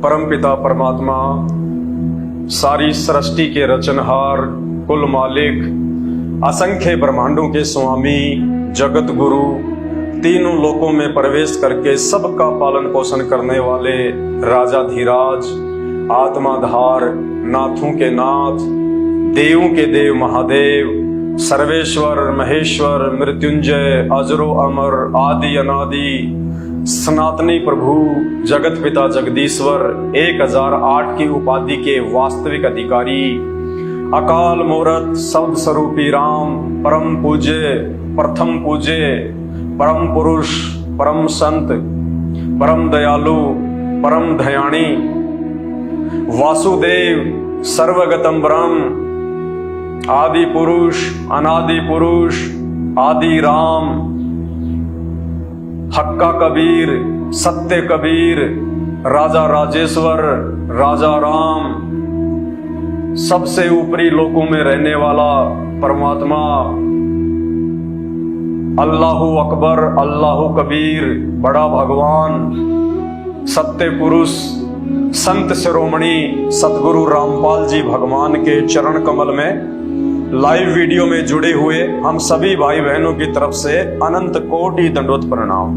परमपिता परमात्मा, सारी सृष्टि के रचनहार, कुल मालिक, असंख्य ब्रह्मांडों के स्वामी, जगत गुरु, तीनों लोकों में प्रवेश करके सबका पालन पोषण करने वाले राजाधिराज, आत्माधार, नाथों के नाथ, देवों के देव महादेव, सर्वेश्वर महेश्वर, मृत्युंजय, अजरो अमर, आदि अनादि, सनातनी प्रभु, जगत पिता जगदीश्वर, 1008 की उपाधि के वास्तविक अधिकारी, अकाल मूरत शब्द स्वरूपी राम, परम पूज्य, प्रथम पूज्य, परम पुरुष, परम संत, परम दयालु, परम दयाणी, वासुदेव, सर्वगतम ब्रह्म, आदि पुरुष, अनादि पुरुष, आदि राम, हक्का कबीर, सत्य कबीर, राजा राजेश्वर, राजा राम, सबसे ऊपरी लोकों में रहने वाला परमात्मा, अल्लाहु अकबर, अल्लाहु कबीर, बड़ा भगवान, सत्य पुरुष, संत शिरोमणि सतगुरु रामपाल जी भगवान के चरण कमल में लाइव वीडियो में जुड़े हुए हम सभी भाई बहनों की तरफ से अनंत कोटि दंडवत प्रणाम।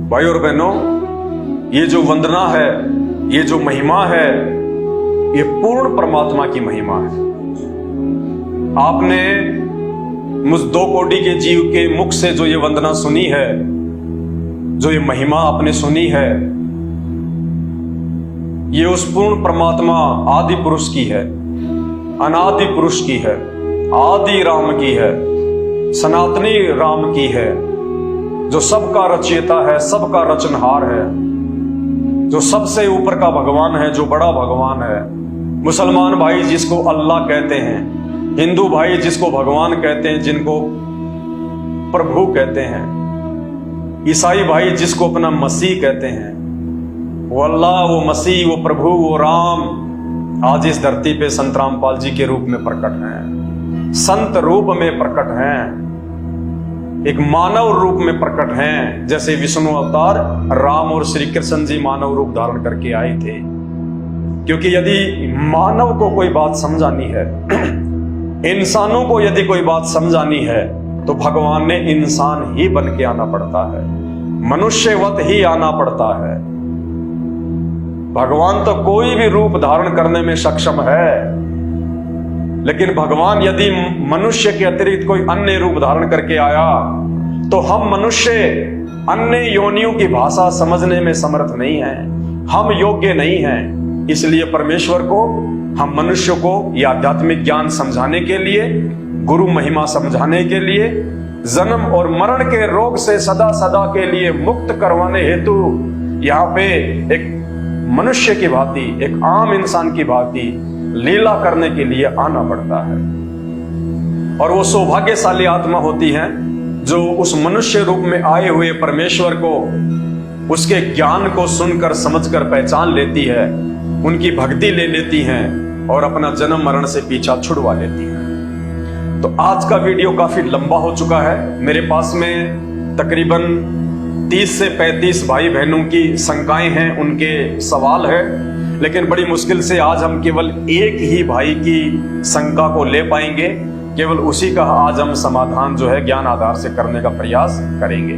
भाई और बहनों, ये जो वंदना है, ये जो महिमा है, ये पूर्ण परमात्मा की महिमा है। आपने मुझ 2 कोटि के जीव के मुख से जो ये वंदना सुनी है, जो ये महिमा आपने सुनी है, ये उस पूर्ण परमात्मा आदि पुरुष की है, अनादि पुरुष की है, आदि राम की है, सनातनी राम की है, जो सबका रचयिता है, सबका रचनहार है, जो सबसे ऊपर का भगवान है, जो बड़ा भगवान है। मुसलमान भाई जिसको अल्लाह कहते हैं, हिंदू भाई जिसको भगवान कहते हैं, जिनको प्रभु कहते हैं, ईसाई भाई जिसको अपना मसीह कहते हैं, वो अल्लाह, वो मसीह, वो प्रभु, वो राम आज इस धरती पे संत रामपाल जी के रूप में प्रकट हैं, संत रूप में प्रकट हैं, एक मानव रूप में प्रकट हैं। जैसे विष्णु अवतार राम और श्री कृष्ण जी मानव रूप धारण करके आए थे। क्योंकि यदि मानव को कोई बात समझानी है, इंसानों को यदि कोई बात समझानी है, तो भगवान ने इंसान ही बन के आना पड़ता है, मनुष्यवत ही आना पड़ता है। भगवान तो कोई भी रूप धारण करने में सक्षम है, लेकिन भगवान यदि मनुष्य के अतिरिक्त कोई अन्य रूप धारण करके आया, तो हम मनुष्य अन्य योनियों की भाषा समझने में समर्थ नहीं हैं, हम योग्य नहीं हैं। इसलिए परमेश्वर को, हम मनुष्य को यह आध्यात्मिक ज्ञान समझाने के लिए, गुरु महिमा समझाने के लिए, जन्म और मरण के रोग से सदा सदा के लिए मुक्त करवाने हेतु यहाँ पे एक मनुष्य की भांति, एक आम इंसान की भांति लीला करने के लिए आना पड़ता है। और वो सौभाग्यशाली आत्मा होती है जो उस मनुष्य रूप में आए हुए परमेश्वर को, उसके ज्ञान को सुनकर, समझकर पहचान लेती है, उनकी भक्ति ले लेती हैं और अपना जन्म मरण से पीछा छुड़वा लेती हैं। तो आज का वीडियो काफी लंबा हो चुका है। मेरे पास में तकरीबन 30 से 35 भाई बहनों की शंकाएं हैं, उनके सवाल है, लेकिन बड़ी मुश्किल से आज हम केवल एक ही भाई की शंका को ले पाएंगे। केवल उसी का आज हम समाधान जो है ज्ञान आधार से करने का प्रयास करेंगे।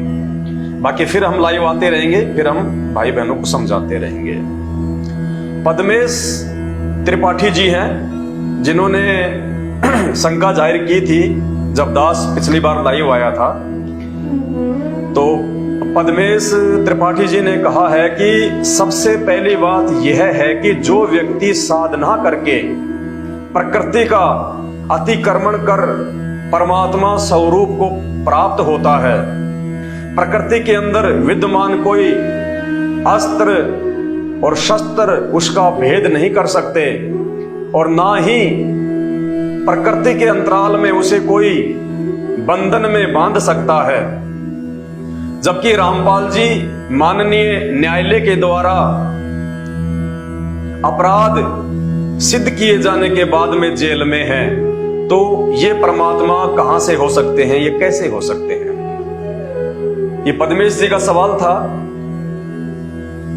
बाकी फिर हम लाइव आते रहेंगे, फिर हम भाई बहनों को समझाते रहेंगे। पद्मेश त्रिपाठी जी हैं जिन्होंने शंका जाहिर की थी जब दास पिछली बार लाइव आया था। तो पद्मेश त्रिपाठी जी ने कहा है कि सबसे पहली बात यह है कि जो व्यक्ति साधना करके प्रकृति का अतिक्रमण कर परमात्मा स्वरूप को प्राप्त होता है, प्रकृति के अंदर विद्यमान कोई अस्त्र और शस्त्र उसका भेद नहीं कर सकते, और ना ही प्रकृति के अंतराल में उसे कोई बंधन में बांध सकता है। जबकि रामपाल जी माननीय न्यायालय के द्वारा अपराध सिद्ध किए जाने के बाद में जेल में हैं, तो ये परमात्मा कहां से हो सकते हैं, ये कैसे हो सकते हैं? ये पद्मेश जी का सवाल था।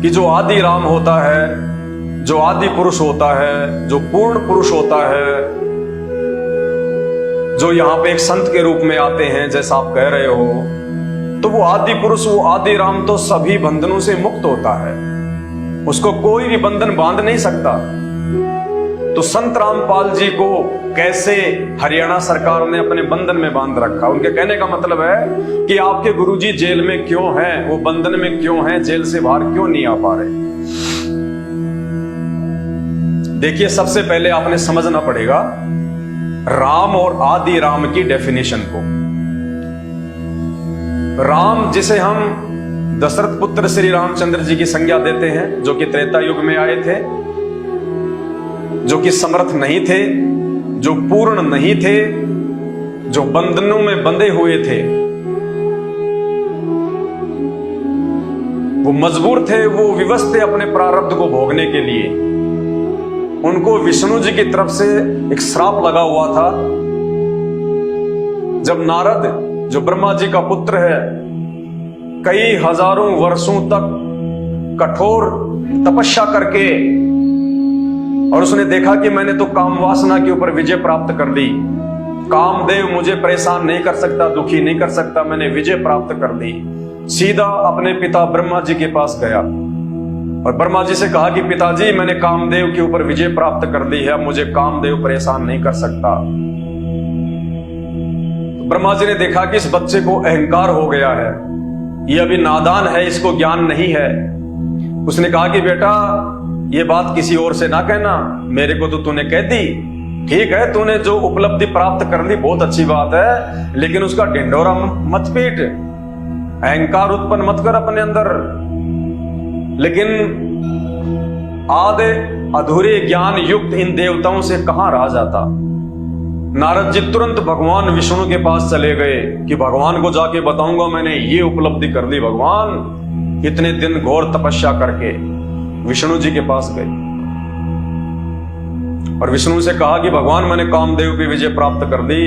कि जो आदि राम होता है, जो आदि पुरुष होता है, जो पूर्ण पुरुष होता है, जो यहां पे एक संत के रूप में आते हैं जैसा आप कह रहे हो, तो वो आदि पुरुष, वो आदि राम तो सभी बंधनों से मुक्त होता है, उसको कोई भी बंधन बांध नहीं सकता। तो संत रामपाल जी को कैसे हरियाणा सरकार ने अपने बंधन में बांध रखा? उनके कहने का मतलब है कि आपके गुरुजी जेल में क्यों हैं, वो बंधन में क्यों हैं, जेल से बाहर क्यों नहीं आ पा रहे? देखिए, सबसे पहले आपने समझना पड़ेगा राम और आदि राम की डेफिनेशन को। राम जिसे हम दशरथ पुत्र श्री रामचंद्र जी की संज्ञा देते हैं, जो कि त्रेता युग में आए थे, जो कि समर्थ नहीं थे, जो पूर्ण नहीं थे, जो बंधनों में बंधे हुए थे, वो मजबूर थे, वो विवश थे अपने प्रारब्ध को भोगने के लिए। उनको विष्णु जी की तरफ से एक श्राप लगा हुआ था। जब नारद, जो ब्रह्मा जी का पुत्र है, कई हजारों वर्षों तक कठोर तपस्या करके, और उसने देखा कि मैंने तो काम वासना के ऊपर विजय प्राप्त कर दी, कामदेव मुझे परेशान नहीं कर सकता, दुखी नहीं कर सकता, मैंने विजय प्राप्त कर दी। सीधा अपने पिता ब्रह्मा जी के पास गया और ब्रह्मा जी से कहा कि पिताजी, मैंने कामदेव के ऊपर विजय प्राप्त कर दी है, मुझे कामदेव परेशान नहीं कर सकता। तो ब्रह्मा जी ने देखा कि इस बच्चे को अहंकार हो गया है, ये अभी नादान है, इसको ज्ञान नहीं है। उसने कहा कि बेटा, ये बात किसी और से ना कहना, मेरे को तो तूने कह दी। ठीक है, तूने जो उपलब्धि प्राप्त कर ली बहुत अच्छी बात है, लेकिन उसका ढिंढोरा मत पीट, अहंकार उत्पन्न मत कर अपने अंदर। लेकिन आधे अधूरे ज्ञान युक्त इन देवताओं से कहां रहा जाता। नारद जी तुरंत भगवान विष्णु के पास चले गए कि भगवान को जाके बताऊंगा मैंने ये उपलब्धि कर ली। भगवान इतने दिन घोर तपस्या करके विष्णु जी के पास गए और विष्णु से कहा कि भगवान, मैंने कामदेव की विजय प्राप्त कर दी।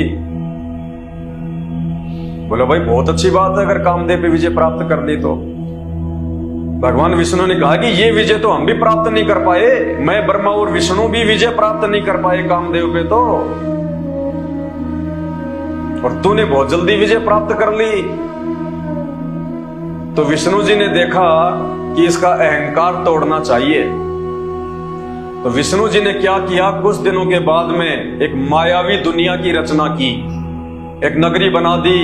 बोले भाई, बहुत अच्छी बात है, अगर कामदेव पे विजय प्राप्त कर दी तो। भगवान विष्णु ने कहा कि ये विजय तो हम भी प्राप्त नहीं कर पाए, मैं ब्रह्मा और विष्णु भी विजय प्राप्त नहीं कर पाए कामदेव पे तो, और तूने बहुत जल्दी विजय प्राप्त कर ली। तो विष्णु जी ने देखा कि इसका अहंकार तोड़ना चाहिए। तो विष्णु जी ने क्या किया, कुछ दिनों के बाद में एक मायावी दुनिया की रचना की, एक नगरी बना दी,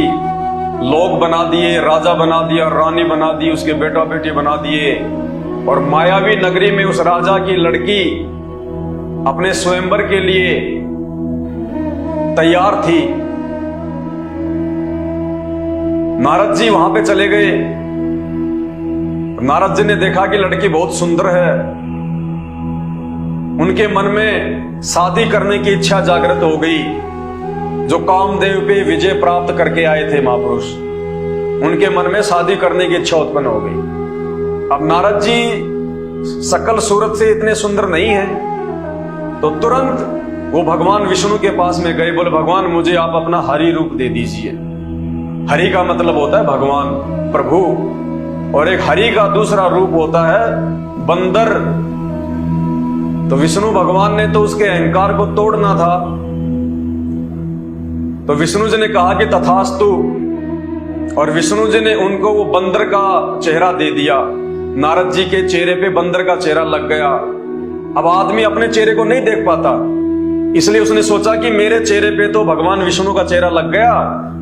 लोग बना दिए, राजा बना दिया, रानी बना दी, उसके बेटा बेटी बना दिए। और मायावी नगरी में उस राजा की लड़की अपने स्वयंवर के लिए तैयार थी। नारद जी वहां पे चले गए। नारद जी ने देखा कि लड़की बहुत सुंदर है। उनके मन में शादी करने की इच्छा जागृत हो गई। जो कामदेव पे विजय प्राप्त करके आए थे महापुरुष, उनके मन में शादी करने की इच्छा उत्पन्न हो गई। अब नारद जी सकल सूरत से इतने सुंदर नहीं है, तो तुरंत वो भगवान विष्णु के पास में गए। बोले, भगवान, मुझे आप अपना हरि रूप दे दीजिए। हरि का मतलब होता है भगवान, प्रभु, और एक हरि का दूसरा रूप होता है बंदर। तो विष्णु भगवान ने तो उसके अहंकार को तोड़ना था। तो विष्णु जी ने कहा कि तथास्तु, और विष्णु जी ने उनको वो बंदर का चेहरा दे दिया। नारद जी के चेहरे पे बंदर का चेहरा लग गया। अब आदमी अपने चेहरे को नहीं देख पाता, इसलिए उसने सोचा कि मेरे चेहरे पे तो भगवान विष्णु का चेहरा लग गया,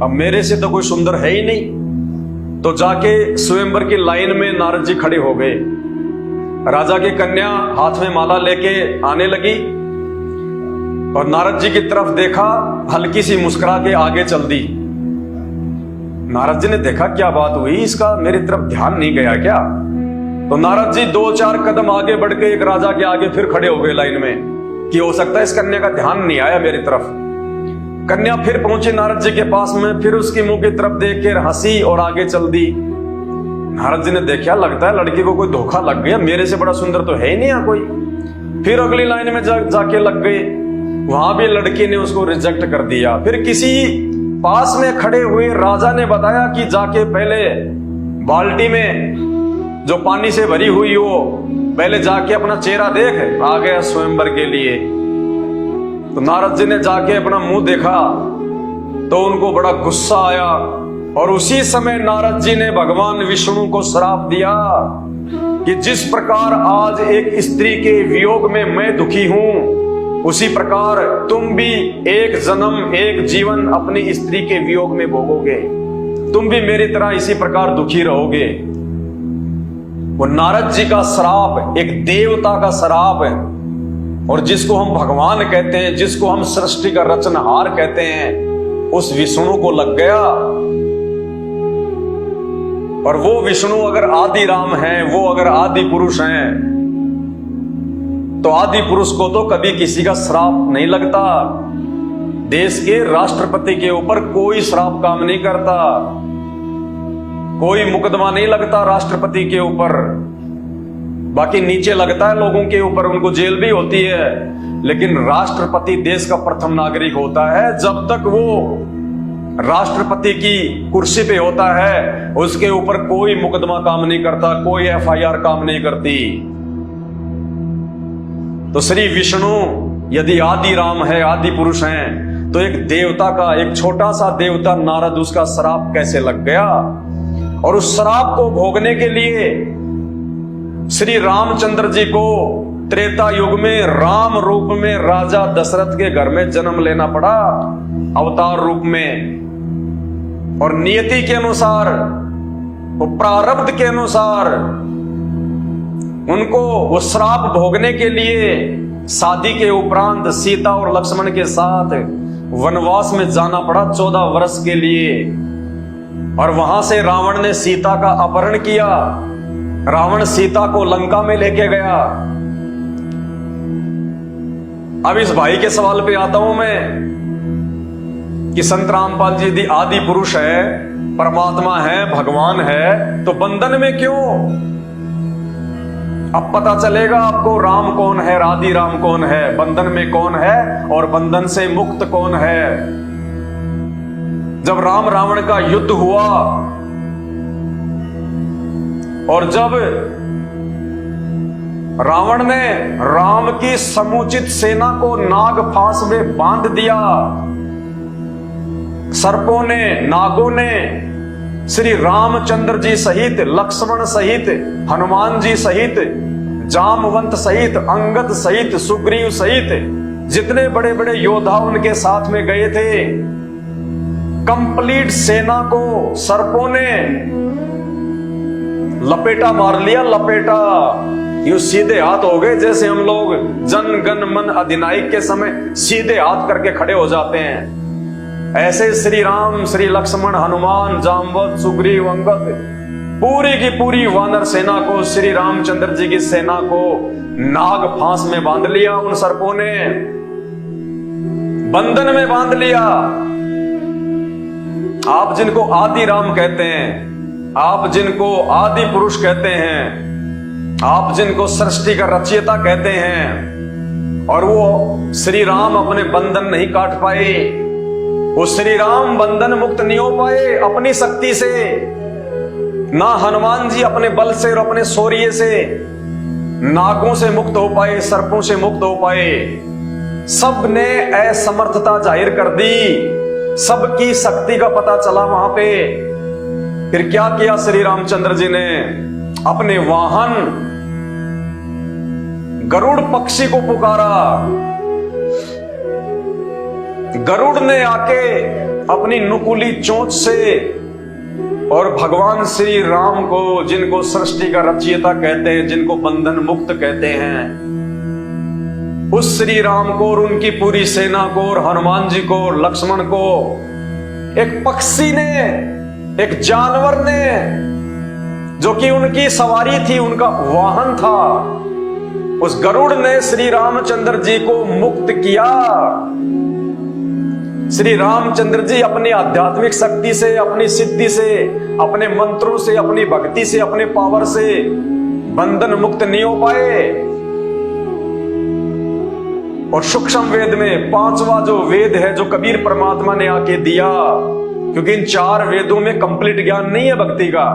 अब मेरे से तो कोई सुंदर है ही नहीं। तो जाके स्वयंवर की लाइन में नारद जी खड़े हो गए। राजा की कन्या हाथ में माला लेके आने लगी और नारद जी की तरफ देखा, हल्की सी मुस्कुरा के आगे चल दी। नारद जी ने देखा क्या बात हुई, इसका मेरी तरफ ध्यान नहीं गया क्या? तो नारद जी 2-4 कदम आगे बढ़ के एक राजा के आगे फिर खड़े हो गए लाइन में कि हो सकता है इस कन्या का ध्यान नहीं आया मेरी तरफ। कन्या फिर पहुंची नारद जी के पास में, फिर उसकी मुंह की तरफ देख के हंसी और आगे चल दी। नारद जी ने देखा, लगता है लड़की को कोई धोखा लग गया, मेरे से बड़ा सुंदर तो है ही नहीं कोई। फिर अगली लाइन में जाके लग गए, वहां भी लड़की ने उसको रिजेक्ट कर दिया। फिर किसी पास में खड़े हुए राजा ने बताया कि जाके पहले बाल्टी में जो पानी से भरी हुई हो, पहले जाके अपना चेहरा देख, आ गया स्वयंवर के लिए। तो नारद जी ने जाके अपना मुंह देखा तो उनको बड़ा गुस्सा आया, और उसी समय नारद जी ने भगवान विष्णु को श्राप दिया कि जिस प्रकार आज एक स्त्री के वियोग में मैं दुखी हूं, उसी प्रकार तुम भी एक जन्म एक जीवन अपनी स्त्री के वियोग में भोगोगे, तुम भी मेरी तरह इसी प्रकार दुखी रहोगे। वो नारद जी का श्राप एक देवता का श्राप है, और जिसको हम भगवान कहते हैं, जिसको हम सृष्टि का रचनहार कहते हैं, उस विष्णु को लग गया। और वो विष्णु अगर आदि राम है, वो अगर आदि पुरुष हैं, तो आदि पुरुष को तो कभी किसी का श्राप नहीं लगता। देश के राष्ट्रपति के ऊपर कोई श्राप काम नहीं करता, कोई मुकदमा नहीं लगता राष्ट्रपति के ऊपर। बाकी नीचे लगता है लोगों के ऊपर, उनको जेल भी होती है, लेकिन राष्ट्रपति देश का प्रथम नागरिक होता है। जब तक वो राष्ट्रपति की कुर्सी पे होता है, उसके ऊपर कोई मुकदमा काम नहीं करता, कोई एफआईआर काम नहीं करती। तो श्री विष्णु यदि आदि राम है, आदि पुरुष हैं, तो एक देवता का, एक छोटा सा देवता नारद, उसका श्राप कैसे लग गया। और उस श्राप को भोगने के लिए श्री रामचंद्र जी को त्रेता युग में राम रूप में राजा दशरथ के घर में जन्म लेना पड़ा, अवतार रूप में। और नियति के अनुसार, वो प्रारब्ध के अनुसार उनको वो श्राप भोगने के लिए शादी के उपरांत सीता और लक्ष्मण के साथ वनवास में जाना पड़ा 14 वर्ष के लिए। और वहां से रावण ने सीता का अपहरण किया, रावण सीता को लंका में लेके गया। अब इस भाई के सवाल पे आता हूं मैं कि संत रामपाल जी यदि आदि पुरुष है, परमात्मा है, भगवान है, तो बंधन में क्यों? अब पता चलेगा आपको राम कौन है, आदि राम कौन है, बंधन में कौन है और बंधन से मुक्त कौन है। जब राम रावण का युद्ध हुआ और जब रावण ने राम की समुचित सेना को नाग फांस में बांध दिया, सर्पों ने, नागों ने श्री रामचंद्र जी सहित, लक्ष्मण सहित, हनुमान जी सहित, जामवंत सहित, अंगद सहित, सुग्रीव सहित जितने बड़े बड़े योद्धा उनके साथ में गए थे, कंप्लीट सेना को सर्पों ने लपेटा मार लिया, लपेटा। यूं सीधे हाथ हो गए जैसे हम लोग जन गण मन अधिनायक के समय सीधे हाथ करके खड़े हो जाते हैं। ऐसे श्री राम, श्री लक्ष्मण, हनुमान, जामवंत, सुग्रीव, अंगद, पूरी की पूरी वानर सेना को, श्री रामचंद्र जी की सेना को नाग फांस में बांध लिया। उन सर्पों ने बंधन में बांध लिया। आप जिनको आदि राम कहते हैं, आप जिनको आदि पुरुष कहते हैं, आप जिनको सृष्टि का रचयिता कहते हैं, और वो श्री राम अपने बंधन नहीं काट पाए, वो श्री राम बंधन मुक्त नहीं हो पाए अपनी शक्ति से, ना हनुमान जी अपने बल से और अपने शौर्य से नागों से मुक्त हो पाए, सर्पों से मुक्त हो पाए। सब ने असमर्थता जाहिर कर दी, सबकी शक्ति का पता चला वहां पे। फिर क्या किया श्री रामचंद्र जी ने? अपने वाहन गरुड़ पक्षी को पुकारा। गरुड़ ने आके अपनी नुकीली चोंच से और भगवान श्री राम को, जिनको सृष्टि का रचयिता कहते हैं, जिनको बंधन मुक्त कहते हैं, उस श्री राम को और उनकी पूरी सेना को और हनुमान जी को और लक्ष्मण को एक पक्षी ने, एक जानवर ने, जो कि उनकी सवारी थी, उनका वाहन था, उस गरुड़ ने श्री रामचंद्र जी को मुक्त किया। श्री रामचंद्र जी अपनी आध्यात्मिक शक्ति से, अपनी सिद्धि से, अपने मंत्रों से, अपनी भक्ति से, अपने पावर से बंधन मुक्त नहीं हो पाए। और सूक्ष्म वेद में 5वां जो वेद है, जो कबीर परमात्मा ने आके दिया, क्योंकि इन 4 वेदों में कंप्लीट ज्ञान नहीं है भक्ति का,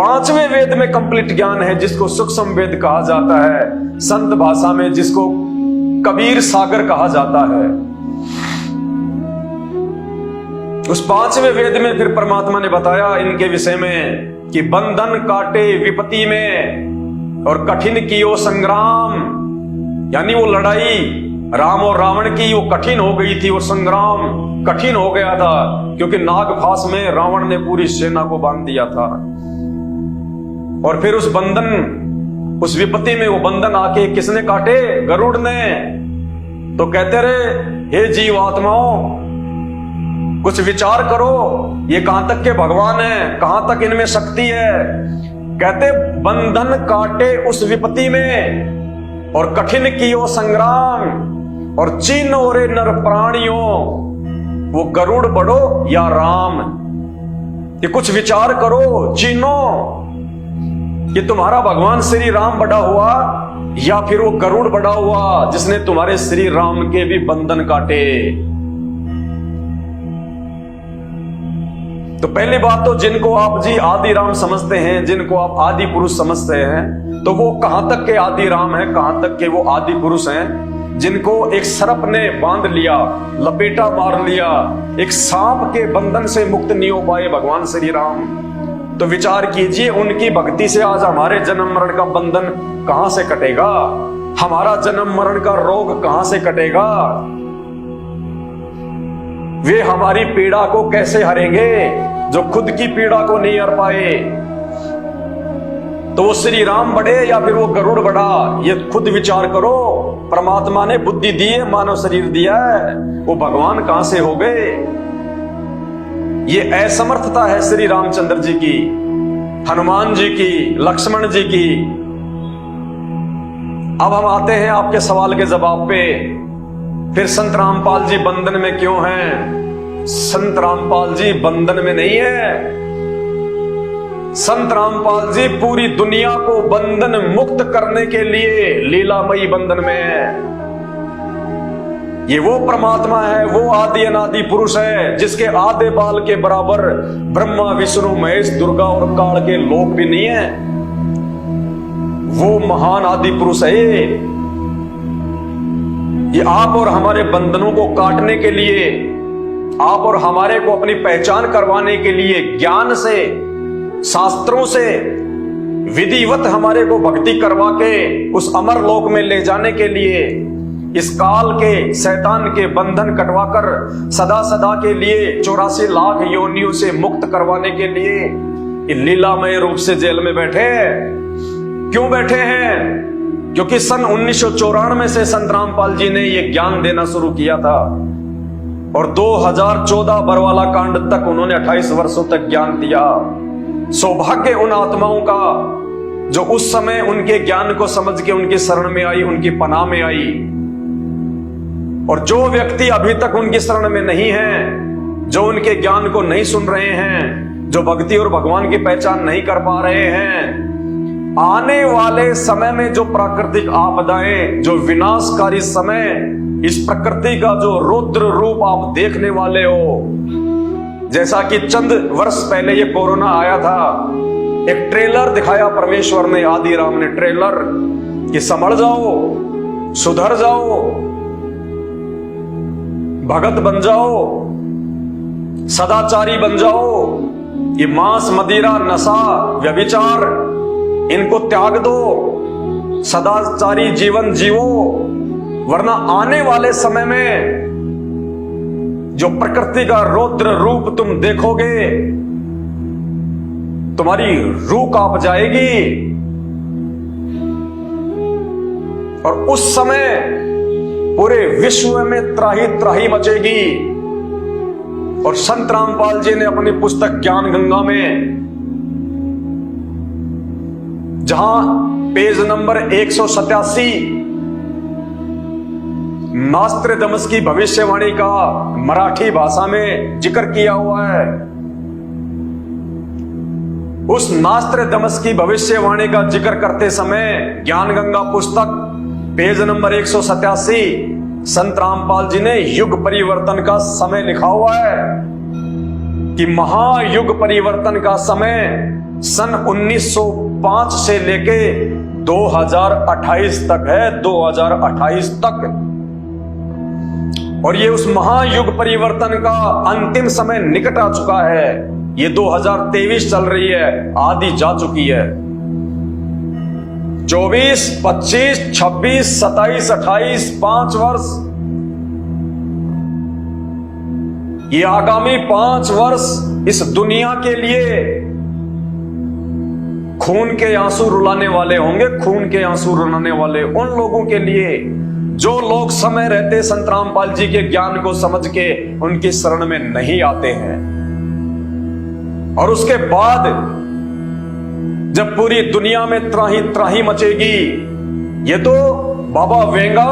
पांचवें वेद में कंप्लीट ज्ञान है, जिसको सूक्ष्म वेद कहा जाता है, संत भाषा में जिसको कबीर सागर कहा जाता है। उस पांचवें वेद में फिर परमात्मा ने बताया इनके विषय में कि बंधन काटे विपत्ति में और कठिन कियो संग्राम, यानी वो लड़ाई राम और रावण की वो कठिन हो गई थी, वो संग्राम कठिन हो गया था, क्योंकि नागफास में रावण ने पूरी सेना को बांध दिया था। और फिर उस बंधन, उस विपत्ति में वो बंधन आके किसने काटे? गरुड़ ने। तो कहते रहे, हे जीव आत्माओं, कुछ विचार करो, ये कहां तक के भगवान है, कहां तक इनमें शक्ति है। कहते बंधन काटे उस विपत्ति में और कठिन कियो संग्राम, और चीनो रे नर प्राणियों, वो गरुड़ बड़ो या राम। ये कुछ विचार करो, चीनो, कि तुम्हारा भगवान श्री राम बड़ा हुआ या फिर वो गरुड़ बड़ा हुआ जिसने तुम्हारे श्री राम के भी बंधन काटे। तो पहली बात तो जिनको आप जी आदि राम समझते हैं, जिनको आप आदि पुरुष समझते हैं, तो वो कहां तक के आदि राम है, कहां तक के वो आदि पुरुष हैं, जिनको एक सर्प ने बांध लिया, लपेटा मार लिया, एक सांप के बंधन से मुक्त नहीं हो पाए भगवान श्री राम। तो विचार कीजिए, उनकी भक्ति से आज हमारे जन्म मरण का बंधन कहां से कटेगा, हमारा जन्म मरण का रोग कहां से कटेगा, वे हमारी पीड़ा को कैसे हरेंगे जो खुद की पीड़ा को नहीं हर पाए। तो वो श्री राम बड़े या फिर वो गरुड़ बड़ा, ये खुद विचार करो। परमात्मा ने बुद्धि दी है, मानव शरीर दिया है, वो भगवान कहां से हो गए? ये असमर्थता है श्री रामचंद्र जी की, हनुमान जी की, लक्ष्मण जी की। अब हम आते हैं आपके सवाल के जवाब पे। फिर संत रामपाल जी बंधन में क्यों हैं? संत रामपाल जी बंधन में नहीं है। संत रामपाल जी पूरी दुनिया को बंधन मुक्त करने के लिए लीलामयी बंधन में है। ये वो परमात्मा है, वो आदि अनादि पुरुष है, जिसके आधे बाल के बराबर ब्रह्मा विष्णु महेश दुर्गा और काल के लोक भी नहीं है। वो महान आदि पुरुष है। ये आप और हमारे बंधनों को काटने के लिए, आप और हमारे को अपनी पहचान करवाने के लिए, ज्ञान से, शास्त्रों से विधिवत हमारे को भक्ति करवा के उस अमर लोक में ले जाने के लिए, इस काल के शैतान के बंधन कटवाकर सदा सदा के लिए 84 लाख योनियों से मुक्त करवाने के लिए लीलामय रूप से जेल में बैठे हैं। क्यों बैठे हैं? क्योंकि सन 1994 से संत रामपाल जी ने यह ज्ञान देना शुरू किया था और 2014 बरवाला कांड तक उन्होंने 28 वर्षों तक ज्ञान दिया। सौभाग्य उन आत्माओं का जो उस समय उनके ज्ञान को समझ के उनकी शरण में आई, उनकी पनाह में आई। और जो व्यक्ति अभी तक उनकी शरण में नहीं है, जो उनके ज्ञान को नहीं सुन रहे हैं, जो भक्ति और भगवान की पहचान नहीं कर पा रहे हैं, आने वाले समय में जो प्राकृतिक आपदाएं, जो विनाशकारी समय, इस प्रकृति का जो रौद्र रूप आप देखने वाले हो, जैसा कि चंद वर्ष पहले ये कोरोना आया था, एक ट्रेलर दिखाया परमेश्वर ने, आदि राम ने ट्रेलर, कि संभल जाओ, सुधर जाओ, भगत बन जाओ, सदाचारी बन जाओ, ये मांस मदिरा नशा व्यभिचार इनको त्याग दो, सदाचारी जीवन जीवो, वरना आने वाले समय में जो प्रकृति का रौद्र रूप तुम देखोगे, तुम्हारी रूह कांप जाएगी। और उस समय पूरे विश्व में त्राही त्राही मचेगी। और संत रामपाल जी ने अपनी पुस्तक ज्ञान गंगा में, जहां पेज नंबर 187 नास्त्रदमस की भविष्यवाणी का मराठी भाषा में जिक्र किया हुआ है, उस नास्त्रदमस की भविष्यवाणी का जिक्र करते समय ज्ञान गंगा पुस्तक पेज नंबर 187 संत रामपाल जी ने युग परिवर्तन का समय लिखा हुआ है कि महायुग परिवर्तन का समय सन 1905 से लेके 2028 तक है, 2028 तक। और ये उस महायुग परिवर्तन का अंतिम समय निकट आ चुका है। ये 2023 चल रही है, आधी जा चुकी है। 24, 25, 26, 27, 28 5 वर्ष, ये आगामी 5 वर्ष इस दुनिया के लिए खून के आंसू रुलाने वाले होंगे। खून के आंसू रुलाने वाले उन लोगों के लिए जो लोग समय रहते संत रामपाल जी के ज्ञान को समझ के उनकी शरण में नहीं आते हैं। और उसके बाद जब पूरी दुनिया में त्राही त्राही मचेगी, ये तो बाबा वेंगा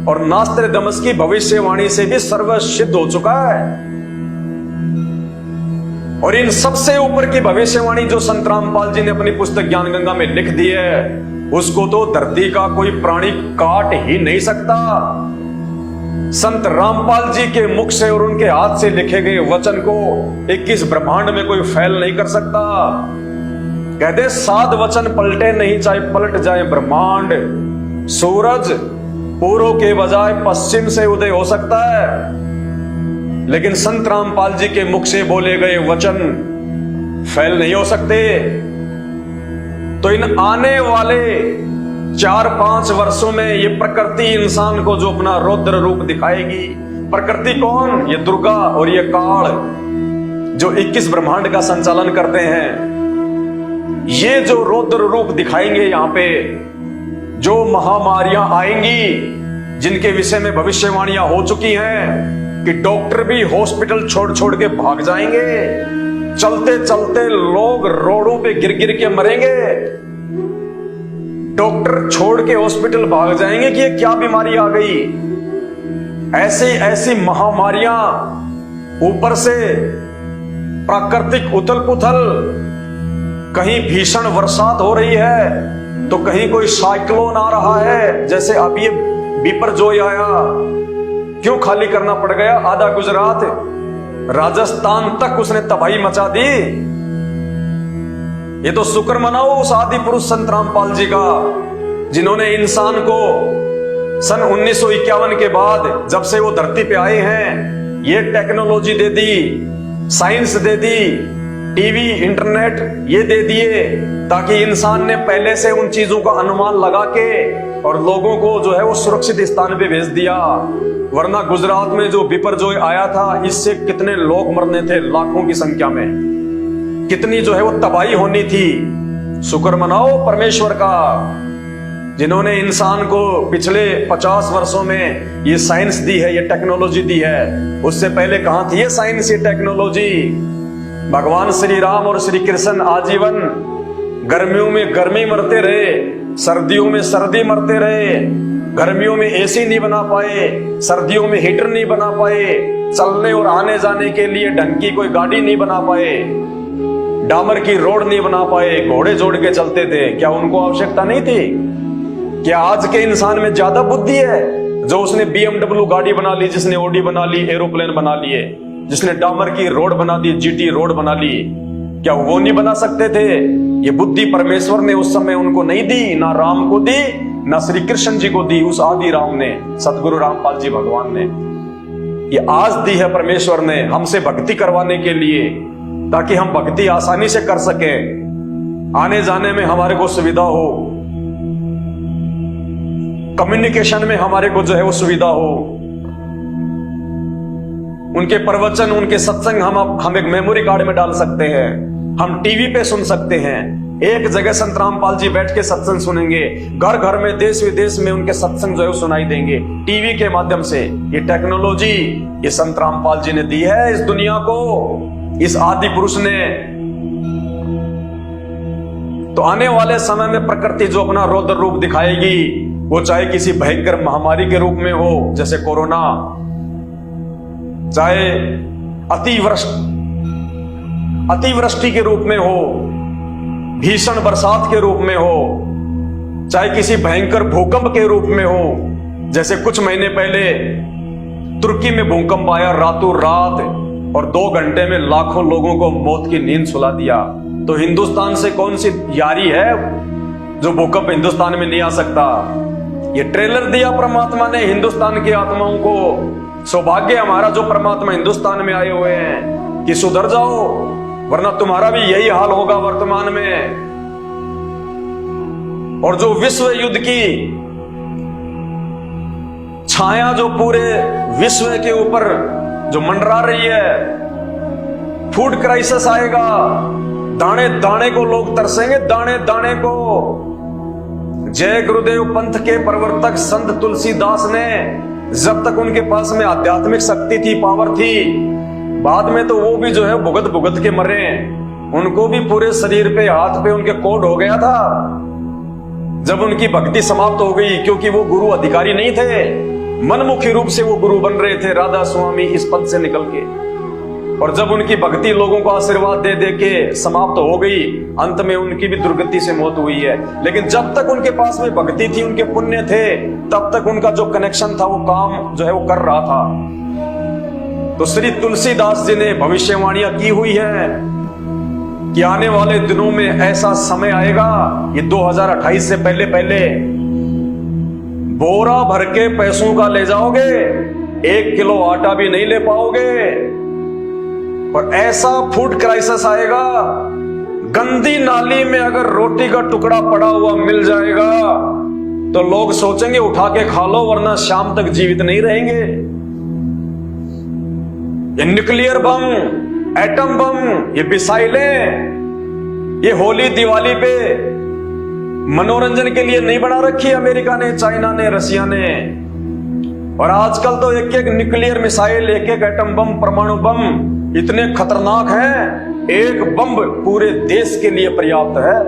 और नास्ट्रेडमस की भविष्यवाणी से भी सर्वसिद्ध हो चुका है। और इन सबसे ऊपर की भविष्यवाणी जो संत रामपाल जी ने अपनी पुस्तक ज्ञान गंगा में लिख दी है, उसको तो धरती का कोई प्राणी काट ही नहीं सकता। संत रामपाल जी के मुख से और उनके हाथ से लिखे गए वचन को 21 ब्रह्मांड में कोई फैल नहीं कर सकता। कहते 7 वचन पलटे नहीं, चाहे पलट जाए ब्रह्मांड। सूरज पूर्व के बजाय पश्चिम से उदय हो सकता है, लेकिन संत रामपाल जी के मुख से बोले गए वचन फैल नहीं हो सकते। तो इन आने वाले 4-5 वर्षों में ये प्रकृति इंसान को जो अपना रौद्र रूप दिखाएगी, प्रकृति कौन? ये दुर्गा और ये काल जो 21 ब्रह्मांड का संचालन करते हैं, ये जो रौद्र रूप दिखाएंगे यहां पे, जो महामारियां आएंगी जिनके विषय में भविष्यवाणियां हो चुकी हैं कि डॉक्टर भी हॉस्पिटल छोड़ छोड़ के भाग जाएंगे, चलते चलते लोग रोडों पे गिर गिर के मरेंगे। डॉक्टर छोड़ के हॉस्पिटल भाग जाएंगे कि ये क्या बीमारी आ गई। ऐसी ऐसी महामारियां, ऊपर से प्राकृतिक उथल पुथल, कहीं भीषण बरसात हो रही है तो कहीं कोई साइक्लोन आ रहा है। जैसे अब ये बिपरजोय आया, क्यों खाली करना पड़ गया आधा गुजरात, राजस्थान तक उसने तबाही मचा दी। ये तो शुक्र मनाओ उस आदि पुरुष संत रामपाल जी का, जिन्होंने इंसान को सन 1951 के बाद जब से वो धरती पे आए हैं, ये टेक्नोलॉजी दे दी, साइंस दे दी, टीवी इंटरनेट ये दे दिए, ताकि इंसान ने पहले से उन चीजों का अनुमान लगा के और लोगों को जो है वो सुरक्षित स्थान पे भेज दिया। वरना गुजरात में जो बिपरजोय आया था, इससे कितने लोग मरने थे, लाखों की संख्या में, कितनी जो है वो तबाही होनी थी। शुक्र मनाओ परमेश्वर का, जिन्होंने इंसान को पिछले 50 वर्षों में ये साइंस दी है, ये टेक्नोलॉजी दी है। उससे पहले कहां थी ये साइंस, ये टेक्नोलॉजी? भगवान श्री राम और श्री कृष्ण आजीवन गर्मियों में गर्मी मरते रहे, सर्दियों में सर्दी मरते रहे। गर्मियों में एसी नहीं बना पाए, सर्दियों में हीटर नहीं बना पाए, चलने और आने जाने के लिए ढंग की कोई गाड़ी नहीं बना पाए, डामर की रोड नहीं बना पाए, घोड़े जोड़ के चलते थे। क्या उनको आवश्यकता नहीं थी? क्या आज के इंसान में ज्यादा बुद्धि है जो उसने BMW गाड़ी बना ली, जिसने ओडी बना ली, एरोप्लेन बना लिए, जिसने डामर की रोड बना दी, GT रोड बना ली? क्या वो नहीं बना सकते थे? ये बुद्धि परमेश्वर ने उस समय उनको नहीं दी, ना राम को दी, ना श्री कृष्ण जी को दी, उस आदि राम ने, सतगुरु रामपाल जी भगवान ने। ये आज दी है परमेश्वर ने हमसे भक्ति करवाने के लिए, ताकि हम भक्ति आसानी से कर सके, आने जाने में हमारे को सुविधा हो, कम्युनिकेशन में हमारे को जो है वो सुविधा हो। उनके प्रवचन, उनके सत्संग हम एक मेमोरी कार्ड में डाल सकते हैं, हम टीवी पे सुन सकते हैं। एक जगह संत रामपाल जी बैठ के सत्संग सुनेंगे, घर घर में देश विदेश में उनके सत्संग जो है सुनाई देंगे टीवी के माध्यम से। ये टेक्नोलॉजी ये संत रामपाल जी ने दी है इस दुनिया को, इस आदि पुरुष ने। तो आने वाले समय में प्रकृति जो अपना रौद्र रूप दिखाएगी, वो चाहे किसी भयंकर महामारी के रूप में हो जैसे कोरोना, चाहे अतिवृष्टि के रूप में हो, भीषण बरसात के रूप में हो, चाहे किसी भयंकर भूकंप के रूप में हो। जैसे कुछ महीने पहले तुर्की में भूकंप आया रातों रात, और 2 घंटे में लाखों लोगों को मौत की नींद सुला दिया। तो हिंदुस्तान से कौन सी यारी है जो भूकंप हिंदुस्तान में नहीं आ सकता। ये ट्रेलर दिया परमात्मा ने हिंदुस्तान की आत्माओं को। सौभाग्य हमारा जो परमात्मा हिंदुस्तान में आए हुए हैं कि सुधर जाओ, वरना तुम्हारा भी यही हाल होगा वर्तमान में। और जो विश्व युद्ध की छाया जो पूरे विश्व के ऊपर जो मंडरा रही है, फूड क्राइसिस आएगा, दाने दाने को लोग तरसेंगे, दाने दाने को। जय गुरुदेव पंथ के प्रवर्तक संत तुलसीदास ने, जब तक उनके पास में आध्यात्मिक शक्ति थी, पावर थी, बाद में तो वो भी जो है भुगत भुगत के मरे। उनको भी पूरे शरीर पे, हाथ पे उनके कोड हो गया था जब उनकी भक्ति समाप्त हो गई, क्योंकि वो गुरु अधिकारी नहीं थे, मनमुखी रूप से वो गुरु बन रहे थे राधा स्वामी इस पद से निकल के। और जब उनकी भक्ति लोगों को आशीर्वाद दे दे के समाप्त हो गई, अंत में उनकी भी दुर्गति से मौत हुई है। लेकिन जब तक उनके पास में भक्ति थी, उनके पुण्य थे, तब तक उनका जो कनेक्शन था वो काम जो है वो कर रहा था। तो श्री तुलसीदास जी ने भविष्यवाणियां की हुई है कि आने वाले दिनों में ऐसा समय आएगा, ये 2028 से पहले पहले बोरा भर के पैसों का ले जाओगे, 1 किलो आटा भी नहीं ले पाओगे। और ऐसा फूड क्राइसिस आएगा, गंदी नाली में अगर रोटी का टुकड़ा पड़ा हुआ मिल जाएगा तो लोग सोचेंगे उठा के खा लो, वरना शाम तक जीवित नहीं रहेंगे। ये न्यूक्लियर बम, एटम बम, ये मिसाइलें, ये होली दिवाली पे मनोरंजन के लिए नहीं बना रखी अमेरिका ने, चाइना ने, रसिया ने। और आजकल तो एक एक न्यूक्लियर मिसाइल, एक एक एटम बम, परमाणु बम इतने खतरनाक हैं, एक बम पूरे देश के लिए पर्याप्त है।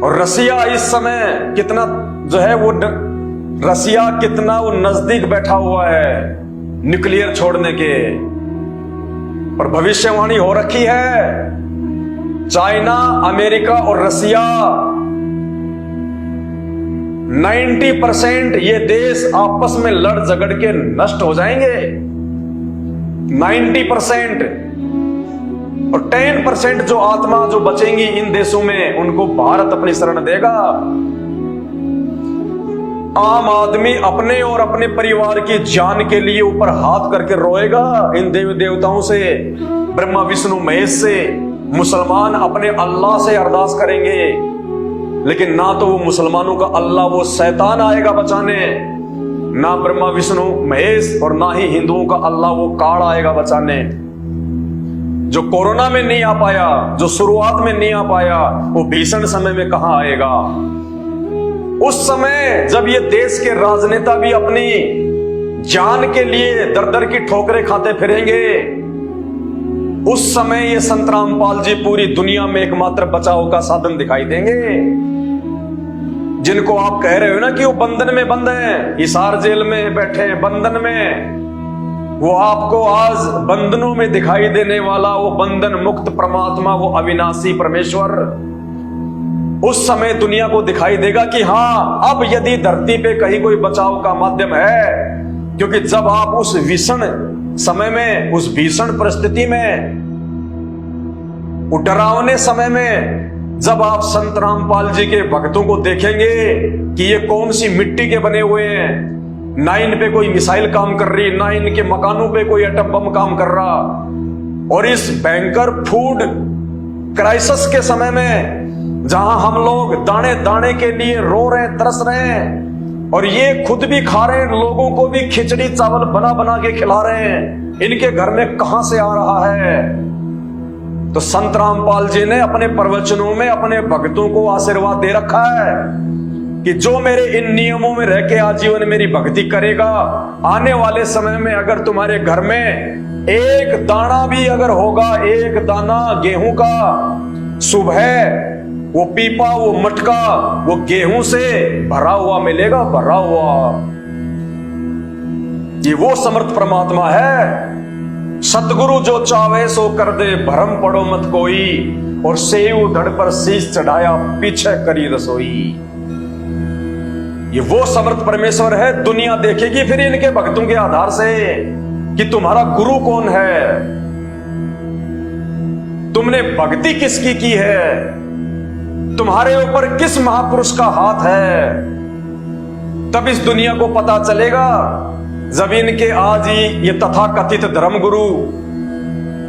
और रसिया इस समय कितना जो है वो रसिया कितना वो नजदीक बैठा हुआ है न्यूक्लियर छोड़ने के। और भविष्यवाणी हो रखी है, चाइना, अमेरिका और रसिया 90% ये देश आपस में लड़ झगड़ के नष्ट हो जाएंगे, 90%। और 10% जो आत्मा जो बचेंगी इन देशों में, उनको भारत अपनी शरण देगा। आम आदमी अपने और अपने परिवार की जान के लिए ऊपर हाथ करके रोएगा इन देवी देवताओं से, ब्रह्मा विष्णु महेश से। मुसलमान अपने अल्लाह से अरदास करेंगे, लेकिन ना तो वो मुसलमानों का अल्लाह वो शैतान आएगा बचाने, ना ब्रह्मा विष्णु महेश, और ना ही हिंदुओं का अल्लाह वो काल आएगा बचाने। जो कोरोना में नहीं आ पाया, जो शुरुआत में नहीं आ पाया, वो भीषण समय में कहां आएगा। उस समय जब ये देश के राजनेता भी अपनी जान के लिए दर दर की ठोकरें खाते फिरेंगे, उस समय ये संत रामपाल जी पूरी दुनिया में एकमात्र बचाव का साधन दिखाई देंगे। जिनको आप कह रहे हो ना कि वो बंधन में बंद हैं, हिसार जेल में बैठे हैं बंधन में, वो आपको आज बंधनों में दिखाई देने वाला वो बंधन मुक्त परमात्मा, वो अविनाशी परमेश्वर उस समय दुनिया को दिखाई देगा कि हां, अब यदि धरती पे कहीं कोई बचाव का माध्यम है। क्योंकि जब आप उस भीषण समय में, उस भीषण परिस्थिति में, वो डरावने समय में, जब आप संत रामपाल जी के भक्तों को देखेंगे कि ये कौन सी मिट्टी के बने हुए हैं, ना इन पे कोई मिसाइल काम कर रही, ना इनके मकानों पे कोई एटम बम काम कर रहा, और इस भयंकर फूड क्राइसिस के समय में जहां हम लोग दाने दाने के लिए रो रहे हैं, तरस रहे हैं, और ये खुद भी खा रहे हैं, लोगों को भी खिचड़ी चावल बना बना के खिला रहे हैं, इनके घर में कहां से आ रहा है। तो संत रामपाल जी ने अपने प्रवचनों में अपने भक्तों को आशीर्वाद दे रखा है कि जो मेरे इन नियमों में रह के आजीवन मेरी भक्ति करेगा, आने वाले समय में अगर तुम्हारे घर में एक दाना भी अगर होगा, एक दाना गेहूं का, सुबह वो पीपा, वो मटका, वो गेहूं से भरा हुआ मिलेगा, भरा हुआ। ये वो समर्थ परमात्मा है। सतगुरु जो चावे सो कर दे, भरम पड़ो मत कोई, और सेव धड़ पर शीश चढ़ाया, पीछे करी रसोई। ये वो समर्थ परमेश्वर है। दुनिया देखेगी फिर इनके भक्तों के आधार से कि तुम्हारा गुरु कौन है। तुमने भक्ति किसकी की है, तुम्हारे ऊपर किस महापुरुष का हाथ है, तब इस दुनिया को पता चलेगा। जब इनके आज ही ये तथाकथित धर्मगुरु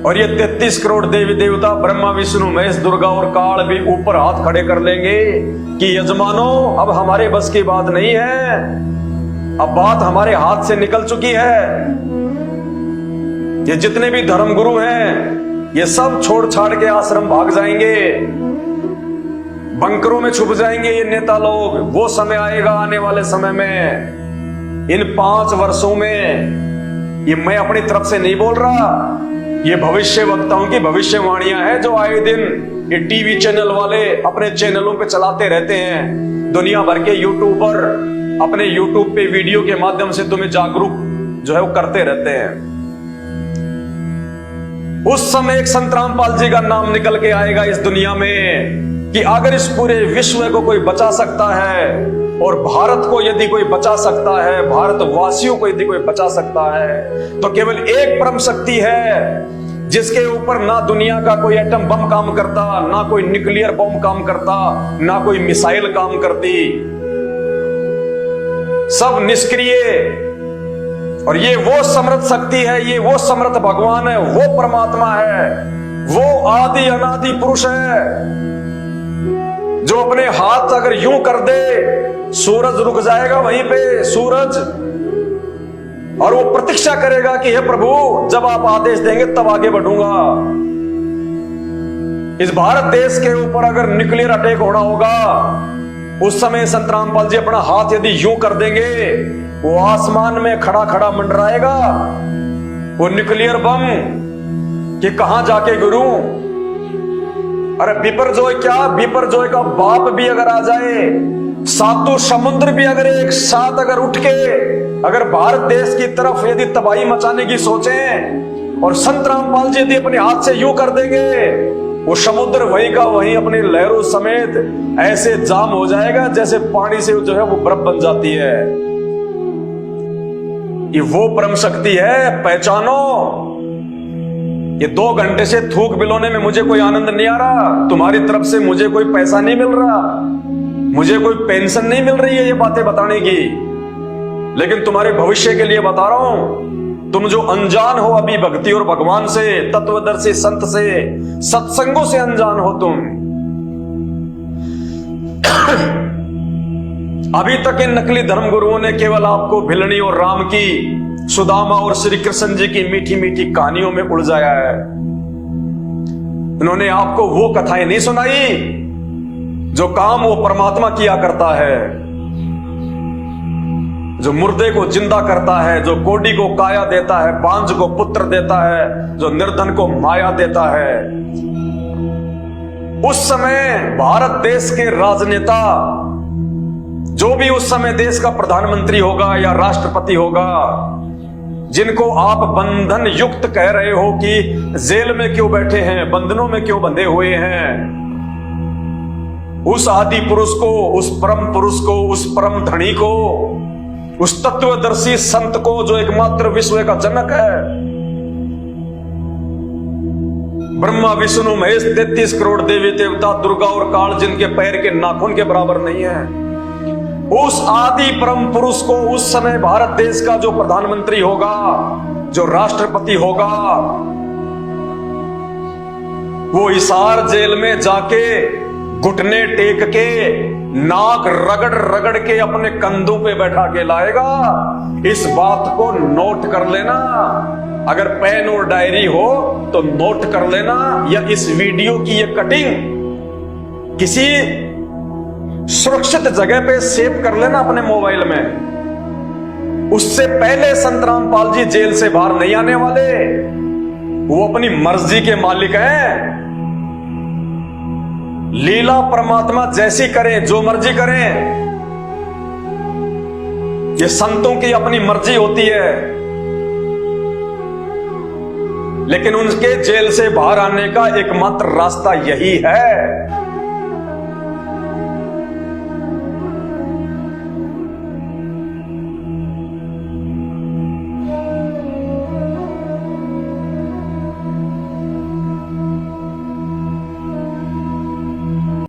और ये 33 करोड़ देवी देवता ब्रह्मा विष्णु महेश दुर्गा और काल भी ऊपर हाथ खड़े कर लेंगे कि यजमानो अब हमारे बस की बात नहीं है, अब बात हमारे हाथ से निकल चुकी है। ये जितने भी धर्मगुरु हैं ये सब छोड़ छाड़ के आश्रम भाग जाएंगे, बंकरों में छुप जाएंगे ये नेता लोग। वो समय आएगा आने वाले समय में, इन 5 वर्षों में, ये मैं अपनी तरफ से नहीं बोल रहा, ये भविष्य वक्ताओं की भविष्यवाणियां हैं जो आए दिन ये टीवी चैनल वाले अपने चैनलों पे चलाते रहते हैं। दुनिया भर के यूट्यूबर अपने यूट्यूब पे वीडियो के माध्यम से तुम्हें जागरूक जो है वो करते रहते हैं। उस समय एक संत रामपाल जी का नाम निकल के आएगा इस दुनिया में कि अगर इस पूरे विश्व को कोई बचा सकता है और भारत को यदि कोई बचा सकता है, भारतवासियों को यदि कोई बचा सकता है, तो केवल एक परम शक्ति है जिसके ऊपर ना दुनिया का कोई एटम बम काम करता, ना कोई न्यूक्लियर बम काम करता, ना कोई मिसाइल काम करती, सब निष्क्रिय। और ये वो समर्थ शक्ति है, ये वो समर्थ भगवान है, वो परमात्मा है, वो आदि अनादि पुरुष है जो अपने हाथ अगर यूं कर दे सूरज रुक जाएगा वहीं पे सूरज, और वो प्रतीक्षा करेगा कि हे प्रभु जब आप आदेश देंगे तब आगे बढ़ूंगा। इस भारत देश के ऊपर अगर न्यूक्लियर अटैक होना होगा उस समय संत रामपाल जी अपना हाथ यदि यूं कर देंगे वो आसमान में खड़ा खड़ा मंडराएगा वो न्यूक्लियर बम कि कहां जाके गिरूं। अरे बिपरजॉय क्या, बिपरजॉय का बाप भी अगर आ जाए, सातों समुद्र भी अगर एक साथ अगर उठ के अगर भारत देश की तरफ यदि तबाही मचाने की सोचें और संत रामपाल जी यदि अपने हाथ से यूं कर देंगे वो समुद्र वहीं का वहीं अपनी लहरों समेत ऐसे जाम हो जाएगा जैसे पानी से जो है वो बर्फ बन जाती है। ये वो परम शक्ति है, पहचानो। ये 2 घंटे से थूक बिलोने में मुझे कोई आनंद नहीं आ रहा, तुम्हारी तरफ से मुझे कोई पैसा नहीं मिल रहा, मुझे कोई पेंशन नहीं मिल रही है ये बातें बताने की, लेकिन तुम्हारे भविष्य के लिए बता रहा हूं। तुम जो अनजान हो अभी भक्ति और भगवान से, तत्वदर्शी संत से, सत्संगों से अनजान हो तुम। अभी तक इन नकली धर्मगुरुओं ने केवल आपको भिलनी और राम की, सुदामा और श्री कृष्ण जी की मीठी मीठी कहानियों में उलझाया है। उन्होंने आपको वो कथाएं नहीं सुनाई जो काम वो परमात्मा किया करता है, जो मुर्दे को जिंदा करता है, जो कोडी को काया देता है, बांझ को पुत्र देता है, जो निर्धन को माया देता है। उस समय भारत देश के राजनेता, जो भी उस समय देश का प्रधानमंत्री होगा या राष्ट्रपति होगा, जिनको आप बंधन युक्त कह रहे हो कि जेल में क्यों बैठे हैं, बंधनों में क्यों बंधे हुए हैं, उस आदि पुरुष को, उस परम पुरुष को, उस परम धनी को, उस तत्वदर्शी संत को जो एकमात्र विश्व का जनक है, ब्रह्मा विष्णु महेश 33 करोड़ देवी देवता दुर्गा और काल जिनके पैर के नाखून के बराबर नहीं है, उस आदि परम पुरुष को उस समय भारत देश का जो प्रधानमंत्री होगा, जो राष्ट्रपति होगा, वो हिसार जेल में जाके घुटने टेक के नाक रगड़ रगड़ के अपने कंधों पे बैठा के लाएगा। इस बात को नोट कर लेना, अगर पेन और डायरी हो तो नोट कर लेना, या इस वीडियो की ये कटिंग किसी सुरक्षित जगह पे सेव कर लेना अपने मोबाइल में। उससे पहले संत रामपाल जी जेल से बाहर नहीं आने वाले, वो अपनी मर्जी के मालिक हैं। लीला परमात्मा जैसी करें, जो मर्जी करें, ये संतों की अपनी मर्जी होती है, लेकिन उनके जेल से बाहर आने का एकमात्र रास्ता यही है